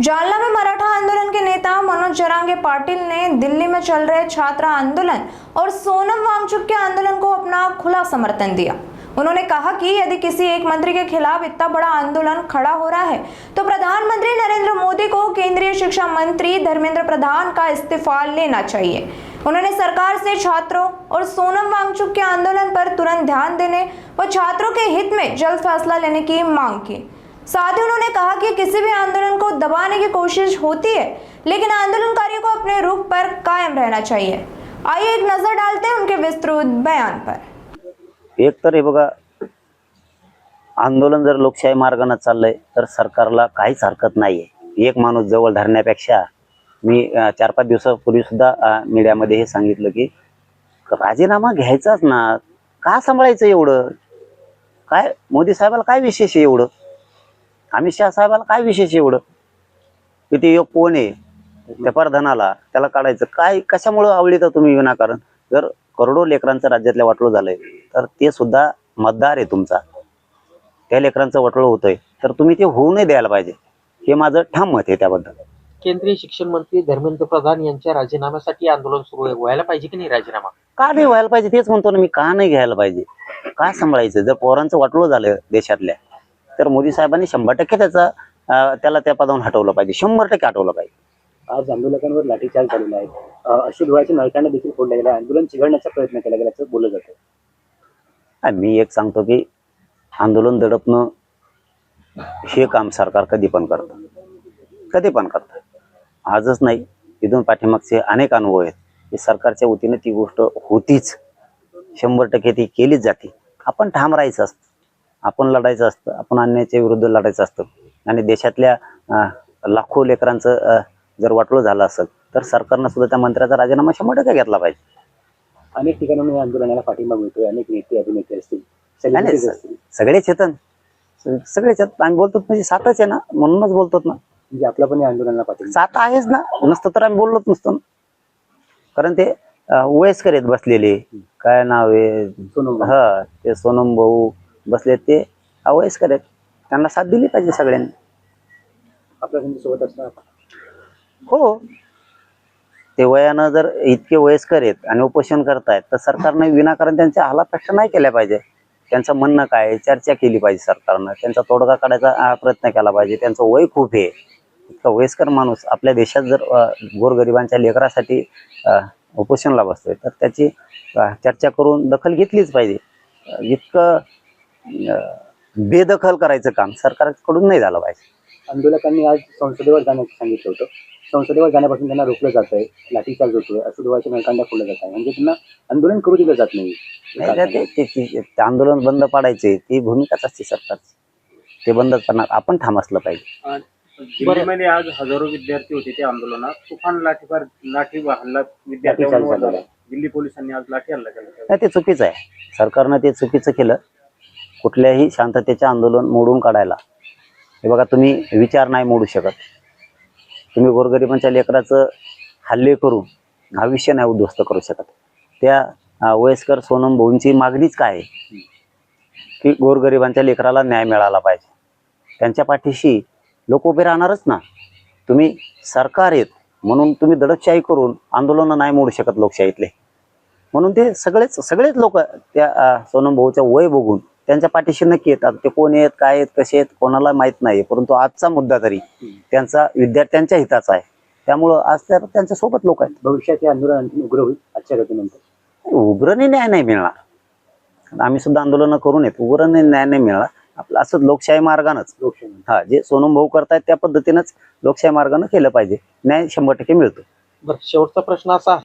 जालना में मराठा आंदोलन के नेता मनोज जरांगे पाटिल ने दिल्ली में चल रहे छात्र आंदोलन और सोनम वांगचुक के आंदोलन को अपना खुला समर्थन दिया। उन्होंने कहा कि यदि किसी एक मंत्री के खिलाफ इतना बड़ा आंदोलन खड़ा हो रहा है तो प्रधानमंत्री नरेंद्र मोदी को केंद्रीय शिक्षा मंत्री धर्मेंद्र प्रधान का इस्तीफा लेना चाहिए। उन्होंने सरकार से छात्रों और सोनम वांगचुक के आंदोलन पर तुरंत ध्यान देने व छात्रों के हित में जल्द फैसला लेने की मांग की। साथ ही उन्होंने कहा कि किसी भी आंदोलन को दबाने की कोशिश होती है, लेकिन आंदोलनकारियों को अपने रुख पर कायम रहना चाहिए। आइए एक नजर डालते हैं उनके विस्तृत बयान पर। एक तर हे बघा, आंदोलन जर लोकशाही मार्गाने चाललंय तर सरकारला काहीच हरकत नाहीये। एक माणूस जवळ धरण्यापेक्षा मी 4-5 दिवसापूर्वी सुद्धा मीडियामध्ये हे सांगितलं की राजीनामा घ्यायचाच ना, का सांभाळायचं एवढं? काय मोदी साहेबाला काय विशेष आहे एवढं? अमित शाह साहेबाला काय विशेष एवढं की ते एक कोण आहे त्या प्रधानाला त्याला काढायचं काय? कशामुळे आवडीत तुम्ही विनाकारण? जर करोडो लेकरांचं राज्यातल्या वाटलं झालंय तर ते सुद्धा मतदार आहे तुमचा, त्या लेकरांचं वाटलं होतंय तर तुम्ही ते होऊ नाही द्यायला पाहिजे, हे माझं ठाम मत आहे त्याबद्दल। केंद्रीय शिक्षण मंत्री धर्मेंद्र प्रधान यांच्या राजीनाम्यासाठी आंदोलन सुरू व्हायला पाहिजे की नाही? राजीनामा का नाही व्हायला पाहिजे तेच म्हणतो ना मी, का नाही घ्यायला पाहिजे? काय सांभाळायचं? जर पोरांचं वाटलं झालं देशातल्या तर मोदी साहेबांनी 100% त्याला त्या पदावरून हटवलं पाहिजे, 100% हटवलं पाहिजे। आज आंदोलकांवर लाठीचार्ज झालेला आहे, अश्रू धुवाचे नळकांना देखील फोडला गेला, आंदोलन चिघळण्याचा प्रयत्न केला गेल्याचं बोललं जातं। मी एक सांगतो की आंदोलन दडपणं हे काम सरकार कधी पण करतं। आजच नाही, इथून पाठीमागचे अनेक अनुभव आहेत की सरकारच्या वतीने ती गोष्ट होतीच, 100% ती केलीच जाते। आपण ठाम राहायचं असतं, आपण लढायचं असतं, आपण अन्यायाच्या विरुद्ध लढायचं असतं आणि देशातल्या लाखो लेकरांचं जर वाटलं झालं असेल तर सरकारनं सुद्धा त्या मंत्र्याचा राजीनामा 100% घेतला पाहिजे। अनेक ठिकाणी या आंदोलनाला पाठिंबा मिळतोय, अनेक नेते अभिनेते असतील, सगळेच येतात, सगळेच येतात। आम्ही बोलतो म्हणजे सातच आहे ना, म्हणूनच बोलतो ना, म्हणजे आपला पण या आंदोलनाला पाठिंबा सात आहेच ना, नसतं तर आम्ही बोललोच नसतो ना। कारण ते वयस्कर आहेत बसलेले, काय नाव आहे सोनम, हा ते सोनम भाऊ बसले, ते वयस्कर आहेत, त्यांना साथ दिली पाहिजे सगळ्यांनी। आपल्या सोबत असणार हो, ते वयानं जर इतके वयस्कर आहेत आणि उपोषण करतायत तर सरकारने विनाकारण त्यांच्या हालापेक्षा नाही केल्या पाहिजे। त्यांचं म्हणणं काय, चर्चा केली पाहिजे सरकारनं, त्यांचा तोडगा काढायचा प्रयत्न केला पाहिजे। त्यांचं वय खूप आहे, इतका वयस्कर माणूस आपल्या देशात जर गोरगरिबांच्या लेकरासाठी उपोषणला बसतोय तर त्याची चर्चा करून दखल घेतलीच पाहिजे। इतकं बेदखल करायचं काम सरकारकडून नाही झालं पाहिजे। आंदोलकांनी आज संसदेवर जाण्याचं सांगितलं होतं, संसदेवर जाण्यापासून त्यांना रोखलं जात आहे, लाठीचार्ज होतोय, अश्रू धुवाचे नळकांना फोडलं जात आहे, म्हणजे त्यांना आंदोलन करू दिलं जात नाही। ते आंदोलन बंद पाडायचे ती भूमिकाच असते सरकारची, ते बंदच करणार, आपण ठाम असलं पाहिजे। दिल्लीमध्ये आज हजारो विद्यार्थी होते त्या आंदोलनात, तुफान लाठी हल्ला विद्यार्थ्यांवर दिल्ली पोलिसांनी आज लाठी हल्ला केला। नाही, ते चुकीचं आहे, सरकारनं ते चुकीचं केलं। कुठल्याही शांततेचे आंदोलन मोडून काढायला, हे बघा तुम्ही विचार नाही मोडू शकत, तुम्ही गोरगरिबांच्या लेकराचं हल्ले करून भविष्य नाही उद्ध्वस्त करू शकत। त्या वयस्कर सोनम भाऊंची मागणीच काय आहे की गोरगरिबांच्या लेकराला न्याय मिळाला पाहिजे, त्यांच्या पाठीशी लोक उभे राहणारच ना। तुम्ही सरकार आहेत म्हणून तुम्ही दडपशाही करून आंदोलन नाही मोडू शकत लोकशाहीतले, म्हणून ते सगळेच लोक त्या सोनम भाऊचं वय बघून त्यांच्या पाठीशी नक्की येतात। ते कोण आहेत, काय आहेत, कसे आहेत कोणाला माहित नाही, परंतु आजचा मुद्दा तरी त्यांचा विद्यार्थ्यांच्या हिताचा आहे, त्यामुळं आज त्यांच्या सोबत लोक आहेत। भविष्यात हे आंदोलन आणखी उग्र होईल आजच्या घटनेनंतर? उग्रने न्याय नाही मिळणार, आम्ही सुद्धा आंदोलन करून येत, उग्रने न्याय नाही मिळणार। आपलं असं लोकशाही मार्गानंच, हा जे सोनम भाऊ करतायत त्या पद्धतीनंच लोकशाही मार्गानं केलं पाहिजे, न्याय 100% मिळतो। बरं, शेवटचा प्रश्न असा